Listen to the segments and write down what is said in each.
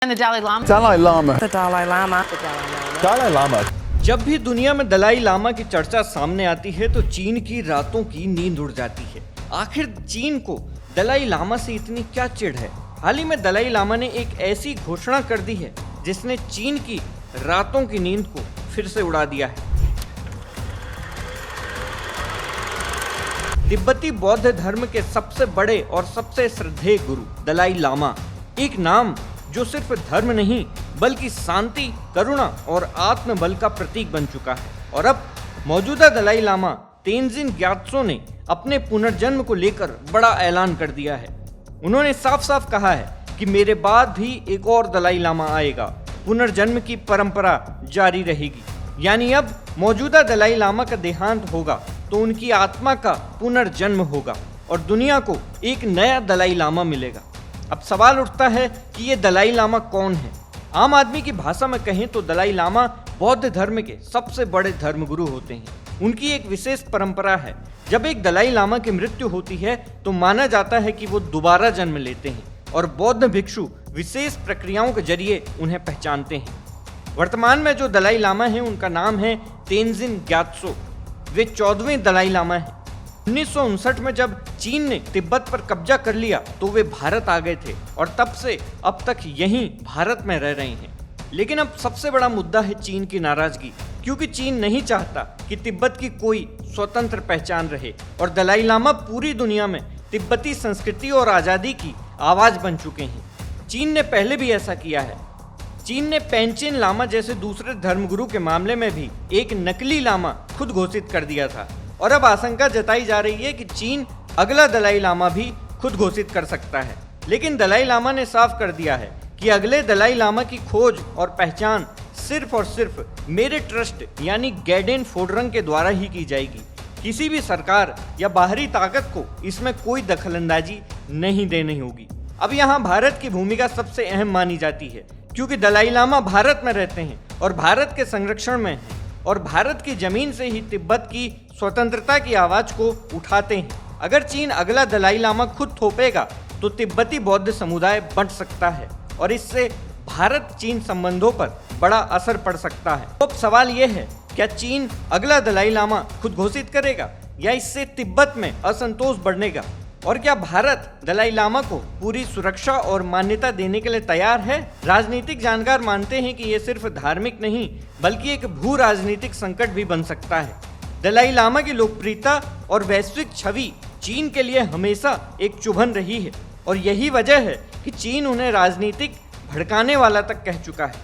And the Dalai Lama. Dalai Lama. The Dalai Lama. Dalai Lama. जब भी दुनिया में दलाई लामा की चर्चा सामने आती है तो चीन की रातों की नींद उड़ जाती है। आखिर चीन को दलाई लामा से इतनी क्या चिढ़ है? हाल ही में दलाई लामा ने एक ऐसी घोषणा कर दी है जिसने चीन की रातों की नींद को फिर से उड़ा दिया है। तिब्बती बौद्ध धर्म के सबसे बड़े और सबसे श्रद्धेय गुरु दलाई लामा, एक नाम जो सिर्फ धर्म नहीं बल्कि शांति, करुणा और आत्मबल का प्रतीक बन चुका है। और अब मौजूदा दलाई लामा तेंजिन ग्यात्सो ने अपने पुनर्जन्म को लेकर बड़ा ऐलान कर दिया है। उन्होंने साफ साफ कहा है कि मेरे बाद भी एक और दलाई लामा आएगा, पुनर्जन्म की परंपरा जारी रहेगी। यानी अब मौजूदा दलाई लामा का देहांत होगा तो उनकी आत्मा का पुनर्जन्म होगा और दुनिया को एक नया दलाई लामा मिलेगा। अब सवाल उठता है कि ये दलाई लामा कौन है? आम आदमी की भाषा में कहें तो दलाई लामा बौद्ध धर्म के सबसे बड़े धर्मगुरु होते हैं। उनकी एक विशेष परंपरा है। जब एक दलाई लामा की मृत्यु होती है तो माना जाता है कि वो दोबारा जन्म लेते हैं और बौद्ध भिक्षु विशेष प्रक्रियाओं के जरिए उन्हें पहचानते हैं। वर्तमान में जो दलाई लामा है उनका नाम है तेंजिन ग्यात्सो। वे 14वें दलाई लामा हैं। 1959 में जब चीन ने तिब्बत पर कब्जा कर लिया तो वे भारत आ गए थे और तब से अब तक यहीं भारत में रह रहे हैं। लेकिन अब सबसे बड़ा मुद्दा है चीन की नाराजगी, क्योंकि चीन नहीं चाहता कि तिब्बत की कोई स्वतंत्र पहचान रहे और दलाई लामा पूरी दुनिया में तिब्बती संस्कृति और आज़ादी की आवाज बन चुके हैं। चीन ने पहले भी ऐसा किया है। चीन ने पेंचिन लामा जैसे दूसरे धर्मगुरु के मामले में भी एक नकली लामा खुद घोषित कर दिया था और अब आशंका जताई जा रही है कि चीन अगला दलाई लामा भी खुद घोषित कर सकता है। लेकिन दलाई लामा ने साफ कर दिया है कि अगले दलाई लामा की खोज और पहचान सिर्फ और सिर्फ मेरे ट्रस्ट यानी गैडेन फोडरंग के द्वारा ही की जाएगी। किसी भी सरकार या बाहरी ताकत को इसमें कोई दखलंदाजी नहीं देनी होगी। अब यहाँ भारत की भूमिका सबसे अहम मानी जाती है, क्योंकि दलाई लामा भारत में रहते हैं और भारत के संरक्षण में हैं और भारत की जमीन से ही तिब्बत की स्वतंत्रता की आवाज को उठाते हैं। अगर चीन अगला दलाई लामा खुद थोपेगा तो तिब्बती बौद्ध समुदाय बंट सकता है और इससे भारत चीन संबंधों पर बड़ा असर पड़ सकता है। तो अब सवाल यह है, क्या चीन अगला दलाई लामा खुद घोषित करेगा या इससे तिब्बत में असंतोष बढ़ेगा? और क्या भारत दलाई लामा को पूरी सुरक्षा और मान्यता देने के लिए तैयार है? राजनीतिक जानकार मानते हैं कि ये सिर्फ धार्मिक नहीं बल्कि एक भू राजनीतिक संकट भी बन सकता है। दलाई लामा की लोकप्रियता और वैश्विक छवि चीन के लिए हमेशा एक चुभन रही है और यही वजह है कि चीन उन्हें राजनीतिक भड़काने वाला तक कह चुका है।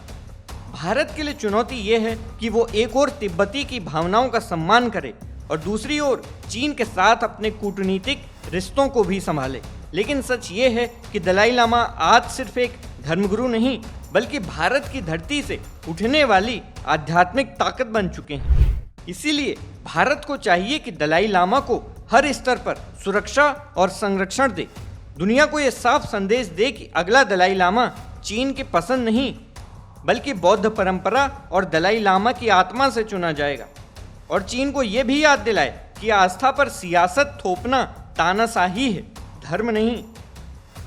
भारत के लिए चुनौती ये है कि वो एक ओर तिब्बती की भावनाओं का सम्मान करे और दूसरी ओर चीन के साथ अपने कूटनीतिक रिश्तों को भी संभाले। लेकिन सच ये है कि दलाई लामा आज सिर्फ एक धर्मगुरु नहीं बल्कि भारत की धरती से उठने वाली आध्यात्मिक ताकत बन चुके हैं। इसीलिए भारत को चाहिए कि दलाई लामा को हर स्तर पर सुरक्षा और संरक्षण दे। दुनिया को यह साफ संदेश दे कि अगला दलाई लामा चीन की पसंद नहीं बल्कि बौद्ध परंपरा और दलाई लामा की आत्मा से चुना जाएगा। और चीन को यह भी याद दिलाए कि आस्था पर सियासत थोपना तानाशाही है, धर्म नहीं।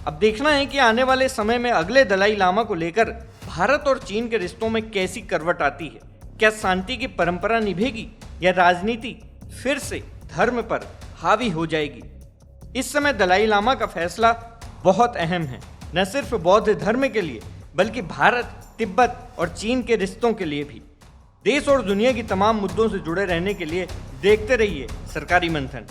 अब देखना है कि आने वाले समय में अगले दलाई लामा को लेकर भारत और चीन के रिश्तों में कैसी करवट आती है। क्या शांति की परंपरा निभेगी या राजनीति फिर से धर्म पर हावी हो जाएगी? इस समय दलाई लामा का फैसला बहुत अहम है, न सिर्फ बौद्ध धर्म के लिए बल्कि भारत, तिब्बत और चीन के रिश्तों के लिए भी। देश और दुनिया की तमाम मुद्दों से जुड़े रहने के लिए देखते रहिए सरकारी मंथन।